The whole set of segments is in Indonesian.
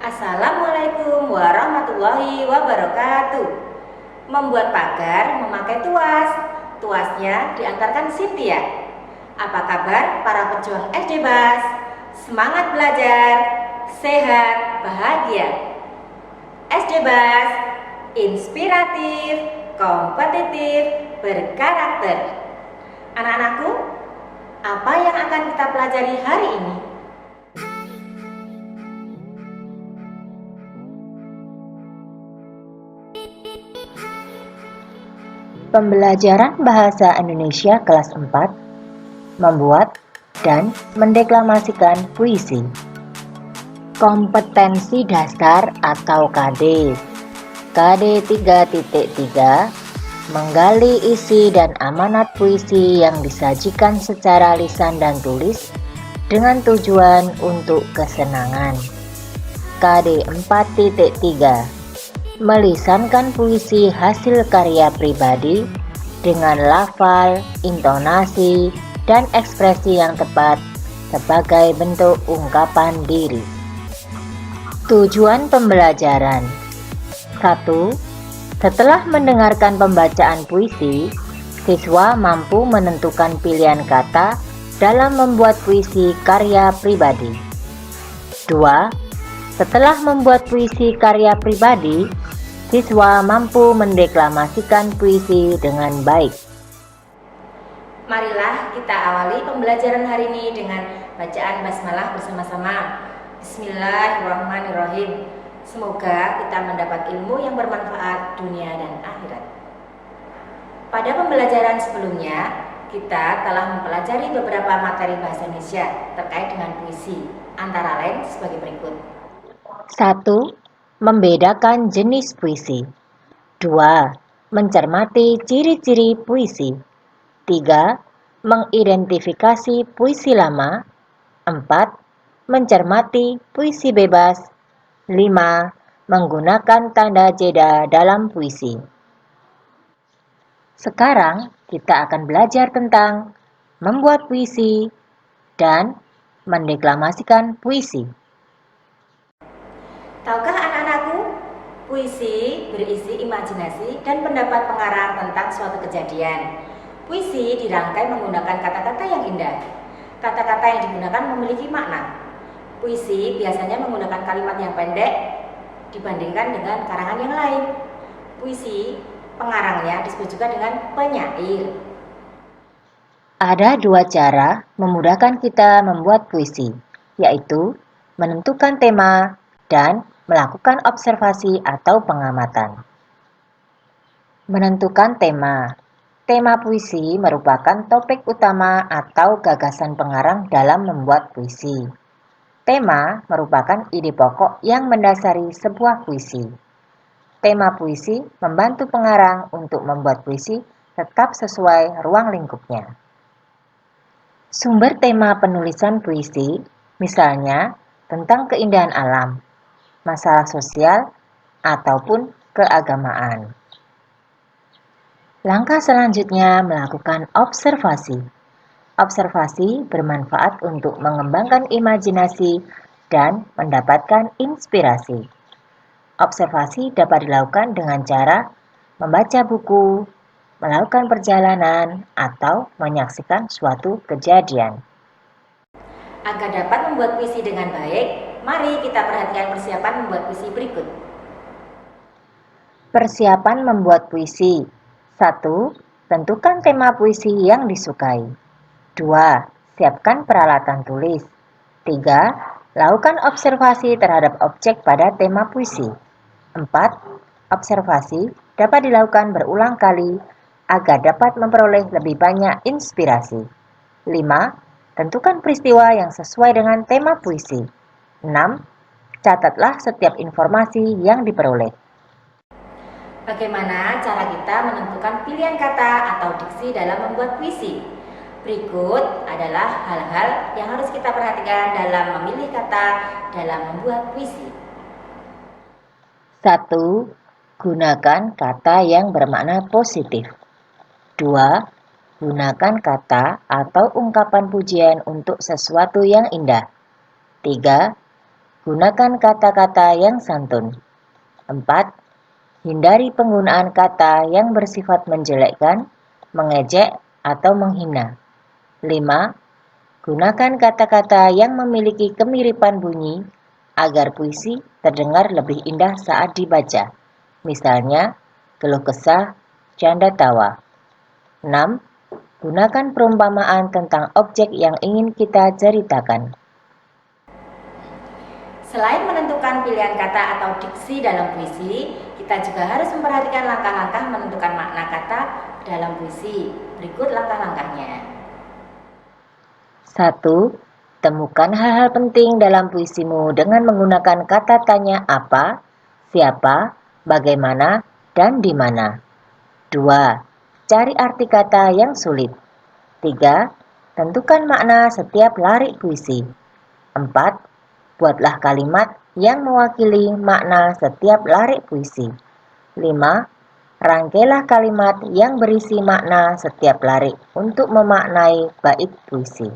Assalamualaikum warahmatullahi wabarakatuh. Membuat pagar memakai tuas. Tuasnya diantarkan Cynthia. Apa kabar para pejuang SD Bas? Semangat belajar, sehat, bahagia. SD Bas, inspiratif, kompetitif, berkarakter. Anak-anakku, apa yang akan kita pelajari hari ini? Pembelajaran Bahasa Indonesia kelas 4 membuat dan mendeklamasikan puisi. Kompetensi dasar atau KD. KD 3.3 menggali isi dan amanat puisi yang disajikan secara lisan dan tulis dengan tujuan untuk kesenangan. KD 4.3 melisankan puisi hasil karya pribadi dengan lafal, intonasi, dan ekspresi yang tepat sebagai bentuk ungkapan diri. Tujuan pembelajaran 1. Setelah mendengarkan pembacaan puisi, siswa mampu menentukan pilihan kata dalam membuat puisi karya pribadi. 2. Setelah membuat puisi karya pribadi, siswa mampu mendeklamasikan puisi dengan baik. Marilah kita awali pembelajaran hari ini dengan bacaan basmalah bersama-sama. Bismillahirrahmanirrahim. Semoga kita mendapat ilmu yang bermanfaat dunia dan akhirat. Pada pembelajaran sebelumnya, kita telah mempelajari beberapa materi bahasa Indonesia terkait dengan puisi, antara lain sebagai berikut. 1. Membedakan jenis puisi. 2. Mencermati ciri-ciri puisi. 3. Mengidentifikasi puisi lama. 4. Mencermati puisi bebas. 5. Menggunakan tanda jeda dalam puisi. Sekarang kita akan belajar tentang membuat puisi dan mendeklamasikan puisi. Tahukah anak-anakku, puisi berisi imajinasi dan pendapat pengarang tentang suatu kejadian. Puisi dirangkai menggunakan kata-kata yang indah. Kata-kata yang digunakan memiliki makna. Puisi biasanya menggunakan kalimat yang pendek dibandingkan dengan karangan yang lain. Puisi, pengarangnya disebut juga dengan penyair. Ada dua cara memudahkan kita membuat puisi, yaitu menentukan tema dan melakukan observasi atau pengamatan. Menentukan tema. Tema puisi merupakan topik utama atau gagasan pengarang dalam membuat puisi. Tema merupakan ide pokok yang mendasari sebuah puisi. Tema puisi membantu pengarang untuk membuat puisi tetap sesuai ruang lingkupnya. Sumber tema penulisan puisi, misalnya tentang keindahan alam, masalah sosial, ataupun keagamaan. Langkah selanjutnya melakukan observasi. Observasi bermanfaat untuk mengembangkan imajinasi dan mendapatkan inspirasi. Observasi dapat dilakukan dengan cara membaca buku, melakukan perjalanan, atau menyaksikan suatu kejadian. Agar dapat membuat puisi dengan baik, mari kita perhatikan persiapan membuat puisi berikut. Persiapan membuat puisi. 1. Tentukan tema puisi yang disukai. 2. Siapkan peralatan tulis. 3. Lakukan observasi terhadap objek pada tema puisi. 4. Observasi dapat dilakukan berulang kali agar dapat memperoleh lebih banyak inspirasi. 5. Tentukan peristiwa yang sesuai dengan tema puisi. 6. Catatlah setiap informasi yang diperoleh. Bagaimana cara kita menentukan pilihan kata atau diksi dalam membuat puisi? Berikut adalah hal-hal yang harus kita perhatikan dalam memilih kata dalam membuat puisi. 1. Gunakan kata yang bermakna positif. 2. 2. Gunakan kata atau ungkapan pujian untuk sesuatu yang indah. 3. Gunakan kata-kata yang santun. 4. Hindari penggunaan kata yang bersifat menjelekkan, mengejek, atau menghina. 5. Gunakan kata-kata yang memiliki kemiripan bunyi agar puisi terdengar lebih indah saat dibaca. Misalnya, keluh kesah, canda tawa. 6. Gunakan perumpamaan tentang objek yang ingin kita ceritakan. Selain menentukan pilihan kata atau diksi dalam puisi, kita juga harus memperhatikan langkah-langkah menentukan makna kata dalam puisi. Berikut langkah-langkahnya. 1. Temukan hal-hal penting dalam puisimu dengan menggunakan kata tanya apa, siapa, bagaimana, dan di mana. 2. Cari arti kata yang sulit. 3. Tentukan makna setiap larik puisi. 4. Buatlah kalimat yang mewakili makna setiap larik puisi. 5. Rangkailah kalimat yang berisi makna setiap larik untuk memaknai bait puisi.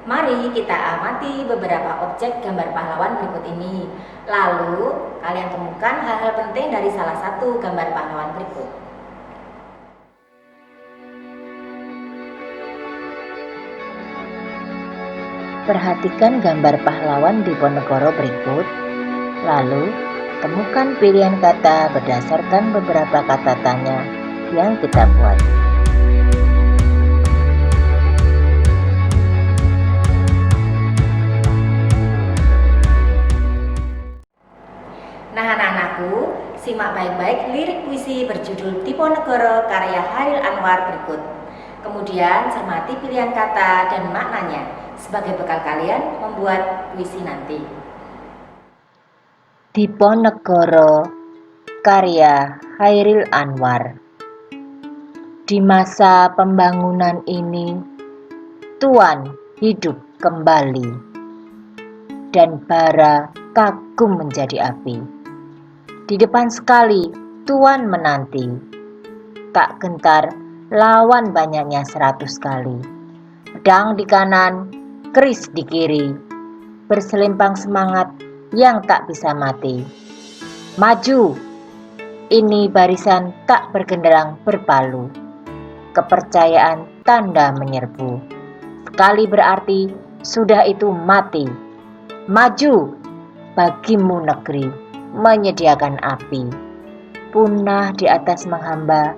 Mari kita amati beberapa objek gambar pahlawan berikut ini. Lalu, kalian temukan hal-hal penting dari salah satu gambar pahlawan berikut. Perhatikan gambar pahlawan Diponegoro berikut, lalu temukan pilihan kata berdasarkan beberapa kata tanya yang kita buat. Nah anak-anakku, simak baik-baik lirik puisi berjudul Diponegoro karya Chairil Anwar berikut. Kemudian cermati pilihan kata dan maknanya sebagai bekal kalian membuat puisi nanti. Diponegoro karya Chairil Anwar. Di masa pembangunan ini, Tuan hidup kembali dan bara kagum menjadi api. Di depan sekali Tuan menanti, tak gentar lawan banyaknya 100 kali. Pedang di kanan, keris di kiri, berselimpang semangat yang tak bisa mati. Maju, ini barisan tak bergenderang berpalu. Kepercayaan tanda menyerbu. Sekali berarti sudah itu mati. Maju, bagimu negeri menyediakan api. Punah di atas menghamba,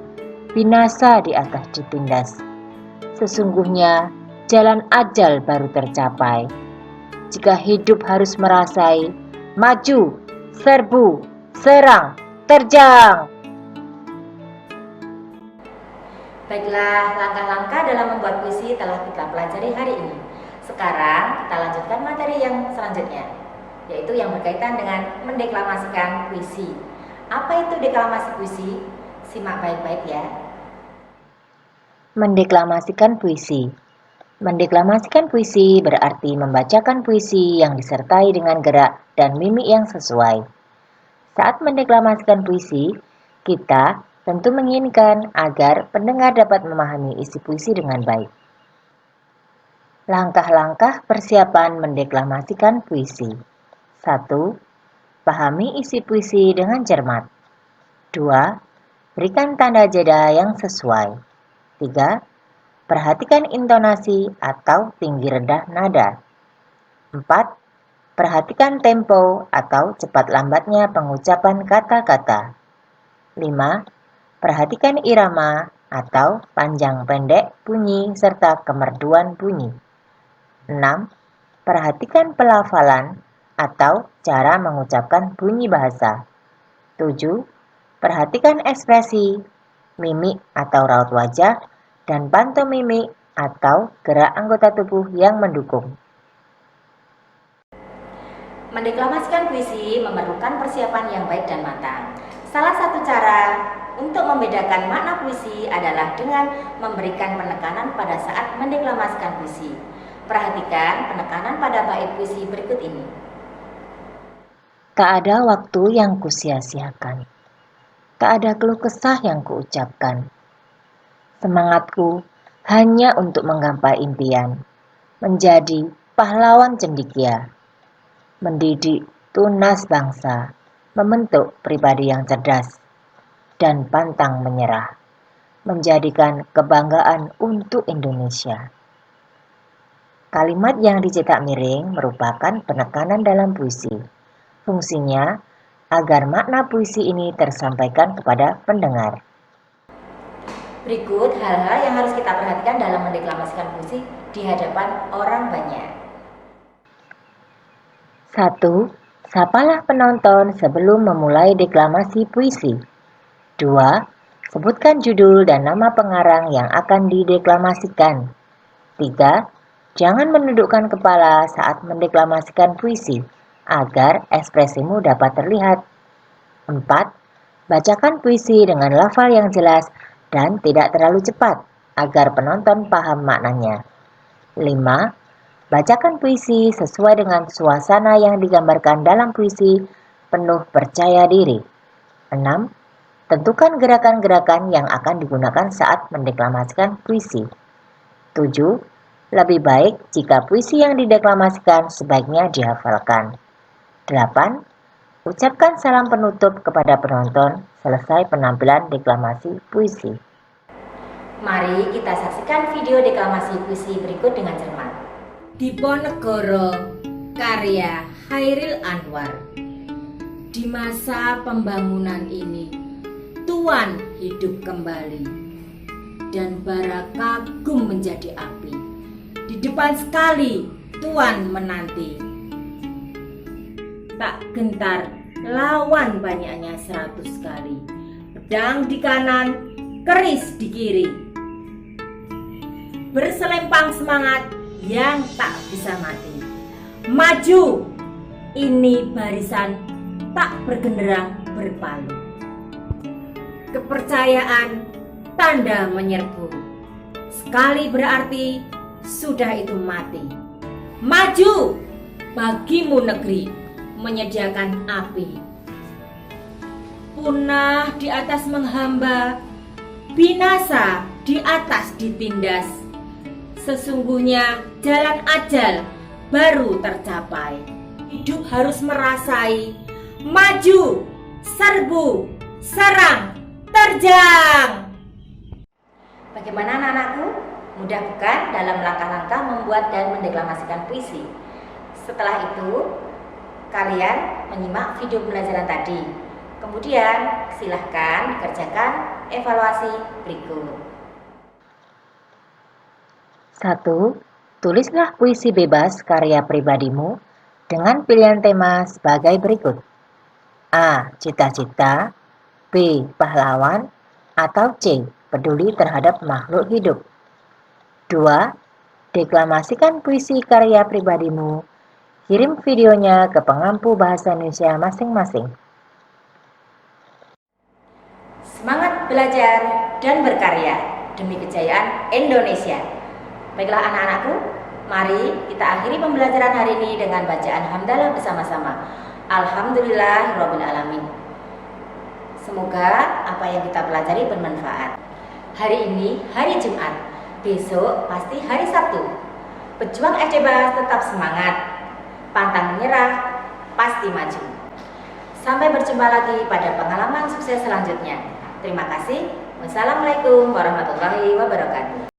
binasa di atas ditindas. Sesungguhnya jalan ajal baru tercapai. Jika hidup harus merasai, maju, serbu, serang, terjang. Baiklah, langkah-langkah dalam membuat puisi telah kita pelajari hari ini. Sekarang kita lanjutkan materi yang selanjutnya, yaitu yang berkaitan dengan mendeklamasikan puisi. Apa itu deklamasi puisi? Simak baik-baik ya. Mendeklamasikan puisi. Mendeklamasikan puisi berarti membacakan puisi yang disertai dengan gerak dan mimik yang sesuai. Saat mendeklamasikan puisi, kita tentu menginginkan agar pendengar dapat memahami isi puisi dengan baik. Langkah-langkah persiapan mendeklamasikan puisi. 1. Pahami isi puisi dengan cermat. 2. Berikan tanda jeda yang sesuai. 3. Perhatikan intonasi atau tinggi rendah nada. 4. Perhatikan tempo atau cepat lambatnya pengucapan kata-kata. 5. Perhatikan irama atau panjang pendek bunyi serta kemerduan bunyi. 6. Perhatikan pelafalan atau cara mengucapkan bunyi bahasa. 7. Perhatikan ekspresi, mimik atau raut wajah, dan pantomimik atau gerak anggota tubuh yang mendukung. Mendeklamasikan puisi memerlukan persiapan yang baik dan matang. Salah satu cara untuk membedakan makna puisi adalah dengan memberikan penekanan pada saat mendeklamasikan puisi. Perhatikan penekanan pada bait puisi berikut ini. Tak ada waktu yang kusia-siakan. Tak ada keluh kesah yang kuucapkan. Semangatku hanya untuk menggapai impian, menjadi pahlawan cendekia, mendidik tunas bangsa, membentuk pribadi yang cerdas dan pantang menyerah, menjadikan kebanggaan untuk Indonesia. Kalimat yang dicetak miring merupakan penekanan dalam puisi. Fungsinya agar makna puisi ini tersampaikan kepada pendengar. Berikut hal-hal yang harus kita perhatikan dalam mendeklamasikan puisi di hadapan orang banyak. 1. Sapalah penonton sebelum memulai deklamasi puisi. 2. Sebutkan judul dan nama pengarang yang akan dideklamasikan. 3. Jangan menundukkan kepala saat mendeklamasikan puisi agar ekspresimu dapat terlihat. 4. Bacakan puisi dengan lafal yang jelas dan tidak terlalu cepat agar penonton paham maknanya. 5. Bacakan puisi sesuai dengan suasana yang digambarkan dalam puisi, penuh percaya diri. 6. Tentukan gerakan-gerakan yang akan digunakan saat mendeklamasikan puisi. 7. Lebih baik jika puisi yang dideklamasikan sebaiknya dihafalkan. 8. Ucapkan salam penutup kepada penonton selesai penampilan deklamasi puisi. Mari kita saksikan video deklamasi puisi berikut dengan cermat. Diponegoro, karya Chairil Anwar. Di masa pembangunan ini, Tuan hidup kembali dan bara kagum menjadi api. Di depan sekali Tuan menanti. Tak gentar lawan banyaknya 100 kali. Pedang di kanan, keris di kiri. Berselempang semangat yang tak bisa mati. Maju, ini barisan tak bergenderang berpalu. Kepercayaan tanda menyerbu. Sekali berarti sudah itu mati. Maju, bagimu negeri menyediakan api. Punah di atas menghamba, binasa di atas ditindas. Sesungguhnya jalan ajal baru tercapai. Hidup harus merasai. Maju, serbu, serang, terjang. Bagaimana anak-anakku? Mudah bukan dalam langkah-langkah membuat dan mendeklamasikan puisi? Setelah itu, kalian menyimak video pembelajaran tadi. Kemudian silahkan kerjakan evaluasi berikut. 1. Tulislah puisi bebas karya pribadimu dengan pilihan tema sebagai berikut. A. Cita-cita. B. Pahlawan. Atau C. Peduli terhadap makhluk hidup. 2. Deklamasikan puisi karya pribadimu. Kirim videonya ke pengampu bahasa Indonesia masing-masing. Semangat belajar dan berkarya demi kejayaan Indonesia. Baiklah anak-anakku, mari kita akhiri pembelajaran hari ini dengan bacaan hamdalah bersama-sama. Alhamdulillahirabbil alamin. Semoga apa yang kita pelajari bermanfaat. Hari ini hari Jumat, besok pasti hari Sabtu. Pejuang FDBAS tetap semangat. Pantang menyerah, pasti maju. Sampai berjumpa lagi pada pengalaman sukses selanjutnya. Terima kasih. Wassalamualaikum warahmatullahi wabarakatuh.